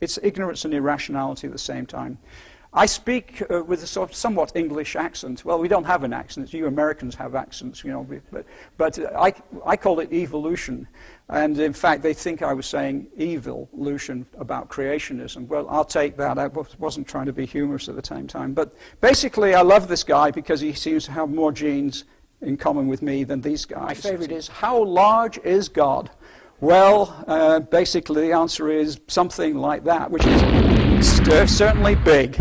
It's ignorance and irrationality at the same time. I speak with a sort of somewhat English accent. Well, we don't have an accent. You Americans have accents, you know, but I call it evolution. And in fact, they think I was saying evolution about creationism. Well, I'll take that. I wasn't trying to be humorous at the same time. But basically, I love this guy because he seems to have more genes in common with me than these guys. My favorite is, how large is God? Well, basically, the answer is something like that, which is certainly big.